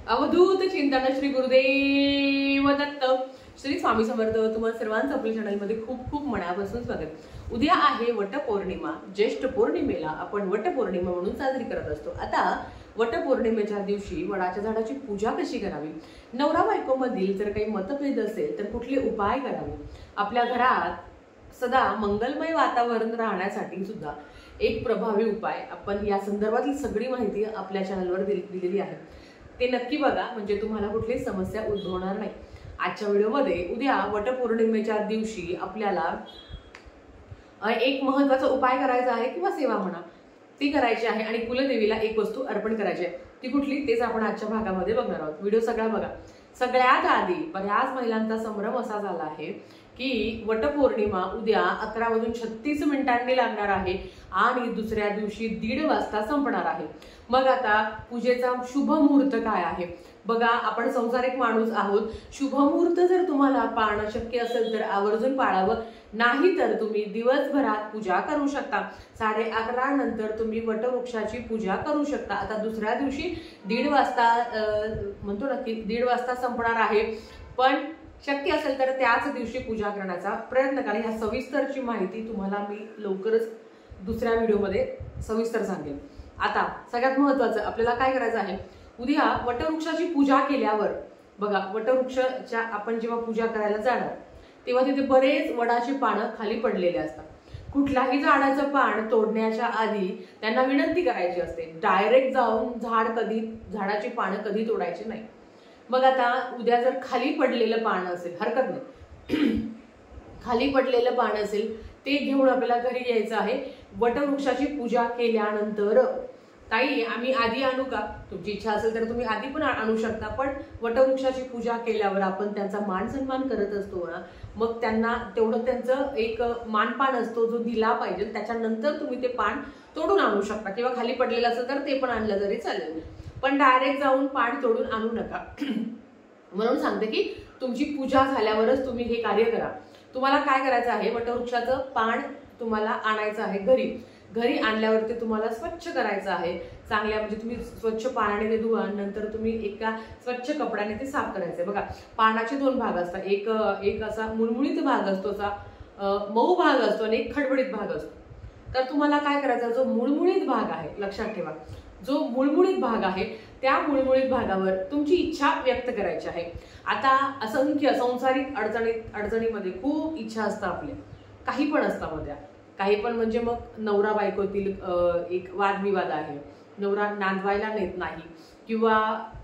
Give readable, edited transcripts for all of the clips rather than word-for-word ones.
अवधूत चिंतन श्री गुरुदेव दत्त श्री स्वामी समर्थ। तुम्हाला सर्वांचं आपल्या चॅनलमध्ये खूप खूप मनापासून स्वागत। उद्या आहे वटपौर्णिमा। ज्येष्ठ पौर्णिमेला आपण वटपौर्णिमा म्हणून साजरी करत असतो। आता वटपौर्णिमेच्या दिवशी वडाच्या झाडाची पूजा कशी करावी, नवरा बायको मधील जर काही मतभेद असेल तर कुठले उपाय करावे, आपल्या घरात सदा मंगलमय वातावरण राहण्यासाठी सुद्धा एक प्रभावी उपाय आपण या संदर्भातली सगळी माहिती आपल्या चॅनलवर दिलेली आहे। ते नक्की बघा, म्हणजे तुम्हाला कुठलीच समस्या उद्भवणार नाही। आजच्या व्हिडिओमध्ये उद्या वटपौर्णिमेच्या दिवशी आपल्याला एक महत्त्वाचा उपाय करायचा आहे किंवा सेवा म्हणा ती करायची आहे आणि कुलदेवीला एक वस्तू अर्पण करायची आहे। ती कुठली तेच आपण आजच्या भागामध्ये बघणार आहोत। व्हिडिओ सगळा बघा। सगळ्यात आधी बऱ्याच महिलांचा संभ्रम असा झाला आहे की वटपौर्णिमा उद्या 11:36 लागणार आहे आणि दुसऱ्या दिवशी 1:30 वाजता संपणार आहे। मग आता पूजेचा शुभ मुहूर्त काय आहे बघा। आपण संसारिक माणूस आहोत। शुभ मुहूर्त जर तुम्हाला पाळणं शक्य असेल तर आवर्जून पाळावं, नाही तर तुम्ही दिवसभरात पूजा करू शकता। 11:30 नंतर तुम्ही वटवृक्षाची पूजा करू शकता। आता दुसऱ्या दिवशी 1:30 वाजता म्हणतो ना की 1:30 वाजता संपणार आहे, पण शक्य असेल तर त्याच दिवशी पूजा करण्याचा प्रयत्न करा। ह्या सविस्तरची माहिती तुम्हाला मी लवकरच दुसऱ्या व्हिडिओमध्ये सविस्तर सांगेन। आता सगळ्यात महत्त्वाचं आपल्याला काय करायचं आहे, उद्या वटवृक्षाची पूजा केल्यावर बघा, वटवृक्षाच्या आपण जेव्हा पूजा करायला जाणार तेव्हा तिथे बरेच वडाची पानं खाली पडलेले असतात। कुठल्याही झाडाचं पान तोडण्याच्या आधी त्यांना विनंती करायची असते, डायरेक्ट जाऊन झाडाची पानं कधी तोडायची नाही। मग आता उद्या जर खाली पडलेलं पान असेल हरकत नाही, खाली पडलेलं पान असेल ते घेऊन आपल्याला घरी यायचं आहे। वटवृक्षाची पूजा केल्यानंतर ताई आम्ही आधी आणू का, तुमची इच्छा असेल तर तुम्ही आधी पण आणू शकता, पण वटवृक्षाची पूजा केल्यावर आपण त्यांचा मान सन्मान करत असतो ना, मग त्यांना तेवढं त्यांचं एक मानपान असतो जो दिला पाहिजे, त्याच्यानंतर तुम्ही ते पान तोडून आणू शकता किंवा खाली पडलेलं असेल तर ते पण आणलं तरी चालेल, पण डायरेक्ट जाऊन पान तोडून आणू नका। म्हणून सांगते की तुमची पूजा झाल्यावरच तुम्ही हे कार्य करा। तुम्हाला काय करायचं आहे, वटवृक्षाचं पान तुम्हाला आणायचं आहे घरी आणल्यावरती तुम्हाला स्वच्छ करायचं आहे चांगल्या, म्हणजे तुम्ही स्वच्छ पाण्याने ते धुवा, नंतर तुम्ही एका स्वच्छ कपड्याने ते साफ करायचे। बघा, पानाचे 2 भाग असतात, एक असा मुळमुळीत भाग असतो, असा मऊ भाग असतो आणि एक खडबडीत भाग असतो। तर तुम्हाला काय करायचं, जो मुळमुळीत भाग आहे लक्षात ठेवा, जो मुळमुळीत भाग आहे त्या मुळमुळीत भागावर तुमची इच्छा व्यक्त करायची आहे। आता असंख्य संसारिक अडचणीमध्ये खूप इच्छा असतात आपल्या, काही पण असतात मध्ये, काही पण म्हणजे मग नवरा बायकोतील एक वादविवाद आहे, नवरा नांदवायला नेत नाही, किंवा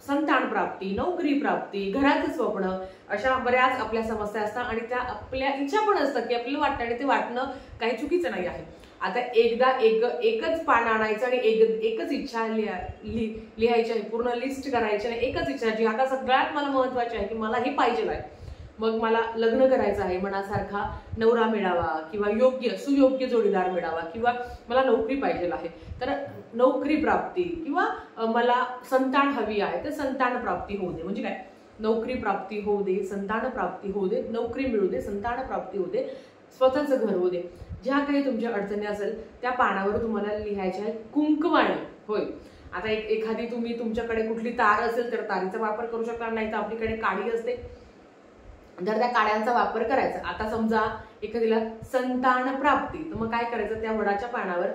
संतान प्राप्ती, नोकरी प्राप्ती, घराचं स्वप्न, अशा बऱ्याच आपल्या समस्या असतात आणि त्या आपल्या इच्छा पण असतात की आपल्याला वाटतं आणि ते वाटणं काही चुकीचं नाही आहे। आता एकच पान आणायचं आणि एकच इच्छा लिहायची आहे, पूर्ण लिस्ट करायची नाही, एकच इच्छा जी आता सगळ्यात मला महत्वाची आहे की मला हे पाहिजे आहे, मग मला लग्न करायचं आहे, मनासारखा नवरा मिळावा किंवा सुयोग्य जोडीदार मिळावा, किंवा मला नोकरी पाहिजे आहे तर नोकरी प्राप्ती, किंवा मला संतान हवी आहे तर संतान प्राप्ती होऊ दे। म्हणजे काय, नोकरी प्राप्ती होऊ दे, संतान प्राप्ती होऊ दे, नोकरी मिळू दे, संतान प्राप्ती होऊ दे, स्वतःचं घर होऊ दे, ज्या काही तुमच्या अडचणी असेल त्या पानावर तुम्हाला लिहायच्या आहे कुंकवाने। होय, आता एखादी तुम्ही तुमच्याकडे कुठली तार असेल तर तारीचा वापर करू शकता, नाही तर आपल्याकडे काडी असते तर त्या काड्यांचा वापर करायचा। आता समजा एखादीला संतान प्राप्ती, तर मग काय करायचं, त्या वडाच्या पानावर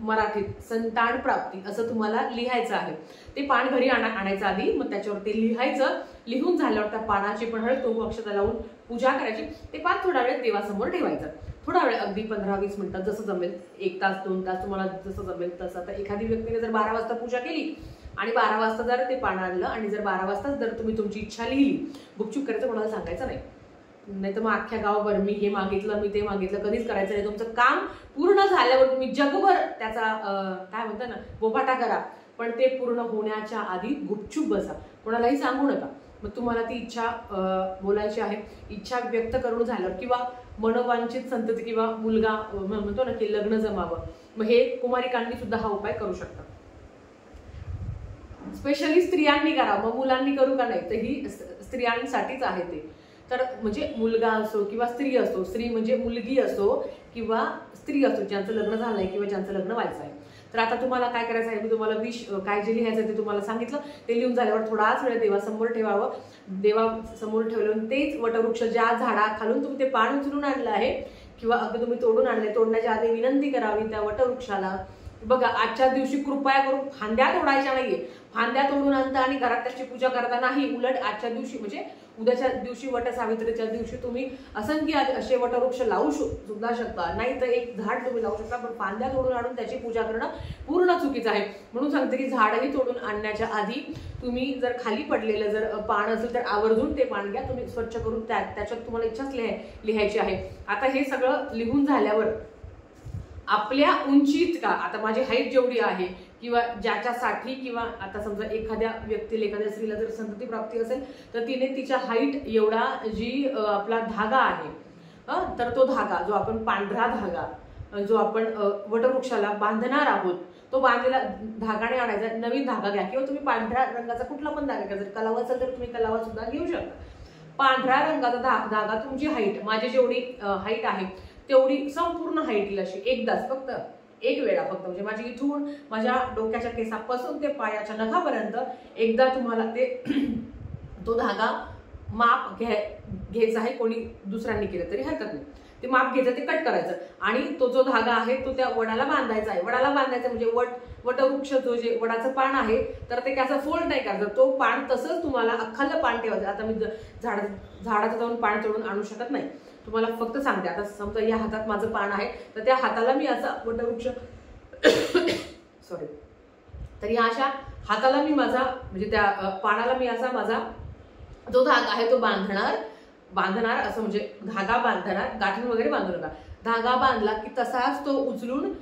मराठीत संतान प्राप्ती असं तुम्हाला लिहायचं आहे। ते पान घरी आणायचं आधी, मग त्याच्यावर ते लिहायचं, लिहून झाल्यावर त्या पानाची पण हळद कुंकू अक्षता लावून पूजा करायची। ते पान थोडा वेळ देवासमोर ठेवायचं, थोडा वेळ, अगदी 15-20 मिनिटात जसं जमेल, 1 तास 2 तास तुम्हाला जसं जमेल तसं। आता एखादी व्यक्तीने जर 12 वाजता पूजा केली आणि 12 वाजता जर ते पान आणलं आणि जर 12 वाजता जर तुम्ही तुमची इच्छा लिहिली, गुपचूप करायचं, कोणाला सांगायचं नाही तर मग अख्ख्या गावभर मी हे मागितलं मी ते मागितलं कधीच करायचं नाही। तुमचं काम पूर्ण झाल्यावर तुम्ही जगभर त्याचा काय म्हणतात ना बोबाटा करा, पण ते पूर्ण होण्याच्या आधी गुपचूप बसा, कोणालाही सांगू नका। मग तुम्हाला ती इच्छा बोलायची आहे, इच्छा व्यक्त करून झाल्यावर, किंवा मनोवांछित संतती किंवा मुलगा म्हणतो ना की लग्न जमावं, मग हे कुमारिकांनी सुद्धा हा उपाय करू शकतात। स्पेशली स्त्रियांनी करा, मग मुलांनी करू का नाही, तर ही स्त्रियांसाठीच आहे ते। तर म्हणजे मुलगा असो किंवा स्त्री असो, स्त्री म्हणजे मुलगी असो किंवा स्त्री असो, ज्यांचं लग्न झालंय किंवा ज्यांचं लग्न व्हायचं आहे, तर आता तुम्हाला काय करायचं आहे, मी तुम्हाला विश काय जे लिहायचं ते तुम्हाला सांगितलं, ते लिहून झाल्यावर थोडाच वेळ देवासमोर ठेवावं. देवासमोर ठेवलं तेच वटवृक्ष ज्या झाडाखालून तुम्ही ते पान उचलून आणलं आहे किंवा अगदी तुम्ही तोडून आणले, तोडण्याच्या आधी विनंती करावी त्या वटवृक्षाला, बघा आजच्या दिवशी कृपया करून फांद्या तोडायच्या नाहीये. फांद्या तोडून आणता आणि घरात त्याची पूजा करता नाही. उलट आजच्या दिवशी म्हणजे उद्याच्या दिवशी वटसावित्रीच्या दिवशी तुम्ही असंख्य असे वटवृक्ष लावू सुद्धा शकता. नाही तर एक झाड तुम्ही लावू शकता, पण फांद्या तोडून आणून त्याची पूजा करणं पूर्ण चुकीचं आहे. म्हणून सांगते की झाडही तोडून आणण्याच्या आधी तुम्ही जर खाली पडलेलं जर पान असेल तर आवर्जून ते पान घ्या, तुम्ही स्वच्छ करून त्याच्यात तुम्हाला इच्छाच लिहायची आहे. आता हे सगळं लिहून झाल्यावर आपल्या उंचीत का, आता माझी हाईट जेवढी आहे किंवा ज्याच्यासाठी, किंवा आता समजा एखाद्या व्यक्तीला एखाद्या स्त्रीला जर संतती प्राप्ती असेल तर तिने तिच्या हाईट एवढा जी आपला धागा आहे तर तो धागा जो आपण पांढरा धागा जो आपण वटवृक्षाला बांधणार आहोत तो बांधलेला धागाने आणायचा. नवीन धागा घ्या किंवा तुम्ही पांढऱ्या रंगाचा कुठला पण धागा घ्या. जर कलावा असेल तर तुम्ही कलावा सुद्धा घेऊ शकता. पांढऱ्या रंगाचा धागा तुमची हाईट, माझी जेवढी हाईट आहे तेवढी संपूर्ण हाईटला अशी एकदाच फक्त एक वेळा फक्त म्हणजे माझी इथून माझ्या डोक्याच्या केसापासून ते पायाच्या नखापर्यंत एकदा तुम्हाला ते तो धागा माप घ्यायचा आहे. कोणी दुसऱ्यांनी केलं तरी हरकत नाही. ते माप घ्यायचं, ते कट करायचं आणि तो जो धागा आहे तो त्या वडाला बांधायचा आहे. वडाला बांधायचा म्हणजे वटवृक्ष जो जे वडाचं पान आहे तर ते कसं फोल्ड नाही करायचं. तो पान तसंच तुम्हाला अख्खालं पान ठेवायचं. आता मी झाडाचं जाऊन पान तोडून आणू शकत नाही, तुम्हाला फक्त सांगते. आता समजा या हातात माझं पान आहे तर त्या हाताला मी असा वटवृक्ष सॉरी तर या अशा हाताला मी माझा म्हणजे त्या पानाला मी असा माझा जो धागा आहे तो बांधणार असं म्हणजे धागा बांधणार, गाठण वगैरे बांधू नका. धागा बांधला की तसाच तो उचलून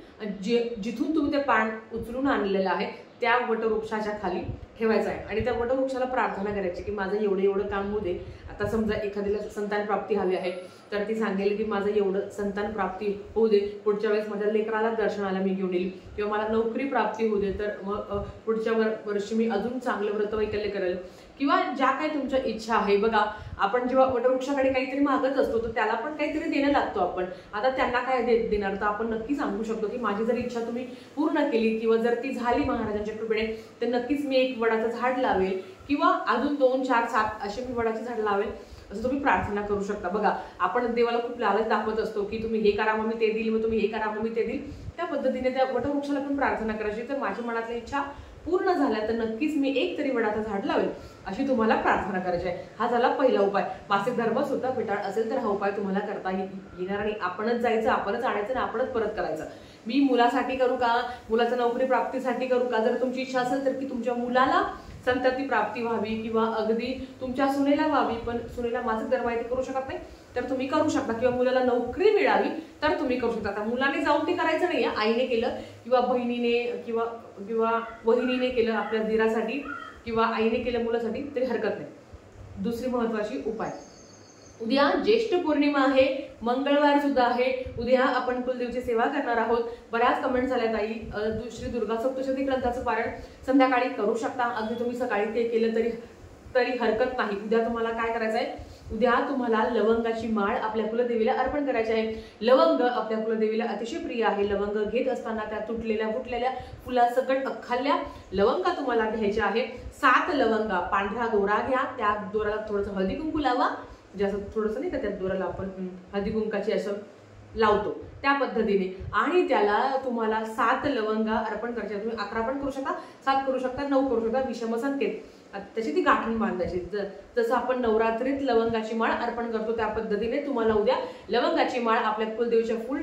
जिथून तुम्ही ते पान उचलून आणलेलं आहे त्या वटवृक्षाच्या खाली ठेवायचा आहे आणि त्या वटवृक्षाला प्रार्थना करायची की माझं एवढं काम होऊ दे. आता समजा एखाद्याला संतान प्राप्ती हवी आहे तर ती सांगेल की माझं एवढं संतान प्राप्ती होऊ दे, पुढच्या वेळेस माझ्या लेकराला दर्शनाला मी घेऊन येईल, किंवा मला नोकरी प्राप्ती होऊ दे तर मग पुढच्या वर्षी मी अजून चांगलं व्रतवैकल्य करेल, किंवा ज्या काही तुमच्या इच्छा आहे. बघा आपण जेव्हा वटवृक्षाकडे काहीतरी मागत असतो तर त्याला पण काहीतरी देणं लागतो आपण. आता त्यांना काय देणार तर आपण नक्की सांगू शकतो की माझी जर इच्छा तुम्ही पूर्ण केली किंवा जर ती झाली महाराजांच्या कृपेने तर नक्कीच मी एक वडाचं झाड लावेल किंवा अजून 2, 4, 7 असे मी वडाचे झाड लावेल, असं तुम्ही प्रार्थना करू शकता. बघा आपण देवाला खूप लालच दाखवत असतो की तुम्ही हे करा मग मी ते देईल, मग तुम्ही हे करा मग मी ते देईल. त्या पद्धतीने त्या वटवृक्षाला पण प्रार्थना करायची. तर माझ्या मनातली इच्छा पूर्ण झाल्या तर नक्कीच मी एक तरी वडाचं झाड लावेल अशी तुम्हाला प्रार्थना करायची आहे. हा झाला पहिला उपाय. मासिक धर्म सुद्धा पिटाळ असेल तर हा उपाय तुम्हाला करता येणार आणि आपणच जायचं, आपणच आणायचं आणि आपणच परत करायचं. मी मुलासाठी करू का, मुलाच्या नोकरी प्राप्तीसाठी करू का, जर तुमची इच्छा असेल तर की तुमच्या मुलाला संतती प्राप्ती व्हावी किंवा अगदी तुमच्या सुनेला व्हावी, पण सुनेला मासिक धर्म आहे ते करू शकत नाही तर तुम्ही करू शकता, किंवा मुलाला नोकरी मिळावी तर तुम्ही करू शकता. आता मुलाने जाऊन ते करायचं नाहीये, आईने केलं किंवा बहिणीने किंवा वहिनीने केलं आपल्या दिरासाठी किंवा आईने केलं मुलासाठी तरी हरकत नाही. दुसरी महत्वाची उपाय, उद्या ज्येष्ठ पौर्णिमा आहे, मंगळवार सुद्धा आहे. उद्या आपण कुलदेवची सेवा करणार आहोत. बऱ्याच कमेंट झाल्या ताई श्री दुर्गा सप्तशती ग्रंथाचं पारायण संध्याकाळी करू शकता. अगदी तुम्ही सकाळी ते केलं तरी हरकत नाही. उद्या तुम्हाला काय करायचं आहे, उद्या तुम्हाला लवंगाची माळ आपल्या कुलदेवीला अर्पण करायची आहे. लवंग आपल्या कुलदेवीला अतिशय प्रिय आहे. लवंग घेत असताना त्या तुटलेल्या फुटलेल्या फुलासकट अख्खाल्या लवंगा तुम्हाला घ्यायच्या आहे. 7 लवंगा, पांढरा दोरा घ्या, त्या दोऱ्याला थोडंसं हळदी कुंकू लावा, म्हणजे असं थोडंसं नाही का त्या दोऱ्याला आपण हळदी कुंकाची असं लावतो त्या पद्धतीने, आणि त्याला तुम्हाला 7 लवंगा अर्पण करायच्या. तुम्ही 11 पण करू शकता, 7 करू शकता, 9 करू शकता, विषम संकेत त्याची ती गाठण बांधायची. जसं आपण नवरात्रीत लवंगाची माळ अर्पण करतो त्या पद्धतीने तुम्हाला उद्या लवंगाची माळ आपल्या कुलदेवीच्या फुल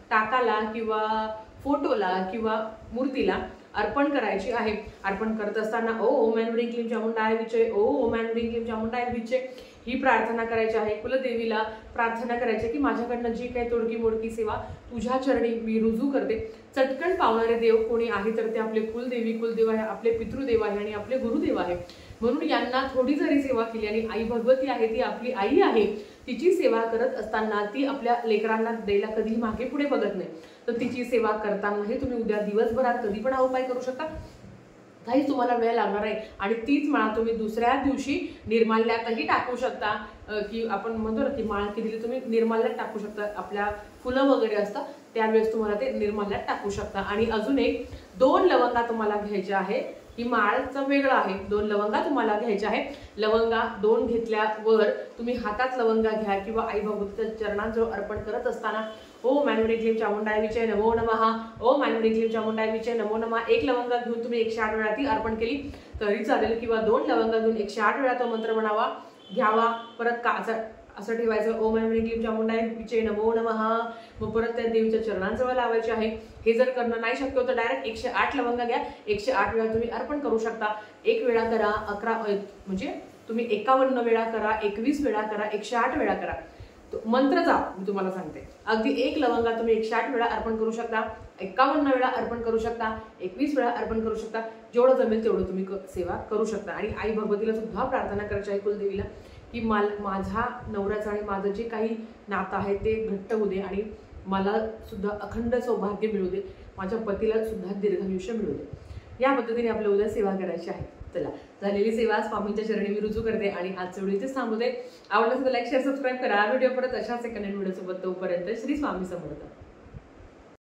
टाकाला किंवा फोटोला किंवा मूर्तीला अर्पण करायची आहे. अर्पण करत असताना ओम ऐं ह्रीं क्लीं चामुंडाय विचे, ओम ऐं ह्रीं क्लीं चामुंडाय विचे ही प्रार्थना करायची आहे. कुलदेवीला प्रार्थना करायची की माझ्याकडनं जी काही तोडकी मोडकी सेवा तुझ्या चरणी मी रुजू करते. चटकन पावणारे देव कोणी आहे तर ते आपले कुलदेव आहे, आपले पितृदेव आहे आणि आपले गुरुदेव आहे. म्हणून यांना थोडी जरी सेवा केली, आणि आई भगवती आहे ती आपली आई आहे, तिची सेवा करत असताना ती आपल्या लेकरांना द्यायला कधीही मागे पुढे बघत नाही. तर तिची सेवा करतानाही तुम्ही उद्या दिवसभरात कधी पण हा उपाय करू शकता. काहीच तुम्हाला वेळ लागणार आहे आणि तीच माळ तुम्ही दुसऱ्या दिवशी निर्माल्यातही टाकू शकता, की आपण म्हणतो ना की माळ केलेली तुम्ही निर्माल्यात टाकू शकता, आपल्या फुलं वगैरे असतात त्यावेळेस तुम्हाला ते निर्माल्यात टाकू शकता। आणि अजून एक 2 लवंगा तुम्हाला घ्यायच्या आहे, ही माळचं वेगळं आहे, 2 लवंगा तुम्हाला घ्यायच्या आहे। लवंगा 2 घेतल्यावर तुम्ही हातात लवंगा घ्या किंवा आई भगवतीच्या चरणांजवळ अर्पण करत असताना ओम ऐनवडी क्लीम चामुंडाय विजय नमो नमः, ओम ऐनवडी क्लीम चामुंडाय विजय नमो नमः 1 लवंगा घेऊन तुम्ही 108 वेळा ती अर्पण केली तरी चालेल, किंवा 2 लवंगा घेऊन 108 वेळा तो मंत्र म्हणावा, घ्यावा, परत असं ठेवायचं ओम ऐनवडी क्लीम चामुंडाय विजय नमो नमः, मग परत त्या देवीच्या चरणांजवळ लावायचे आहे। हे जर करणं नाही शक्य होतं डायरेक्ट 108 लवंगा घ्या, 108 वेळा तुम्ही अर्पण करू शकता। 1 वेळा करा, 11 म्हणजे तुम्ही 51 वेळा करा, 21 वेळा करा, 108 वेळा करा, मंत्र जा मी तुम्हाला सांगते। अगदी 1 लवंगा तुम्ही 108 वेळा अर्पण करू शकता, 51 वेळा अर्पण करू शकता, 21 वेळा अर्पण करू शकता, जेवढं जमेल तेवढं तुम्ही सेवा करू शकता। आणि आई भगवतीला सुद्धा प्रार्थना करायची आहे, कुलदेवीला, की माझ्या नवऱ्याचं आणि माझं जे काही नातं आहे ते घट्ट होऊ दे आणि मला सुद्धा अखंड सौभाग्य मिळू दे, माझ्या पतीला सुद्धा दीर्घायुष्य मिळू दे। या पद्धतीने आपल्या उद्या सेवा करायची आहे। चला, झालेली सेवा स्वामींच्या चरणी मी रुजू करते आणि आजच्या व्हिडिओ इथेच थांबवते। आवडल्यास लाईक शेअर सबस्क्राईब करा। व्हिडिओ परत अशाच एका नवीन व्हिडिओ सोबत, तोपर्यंत श्री स्वामी समर्थ।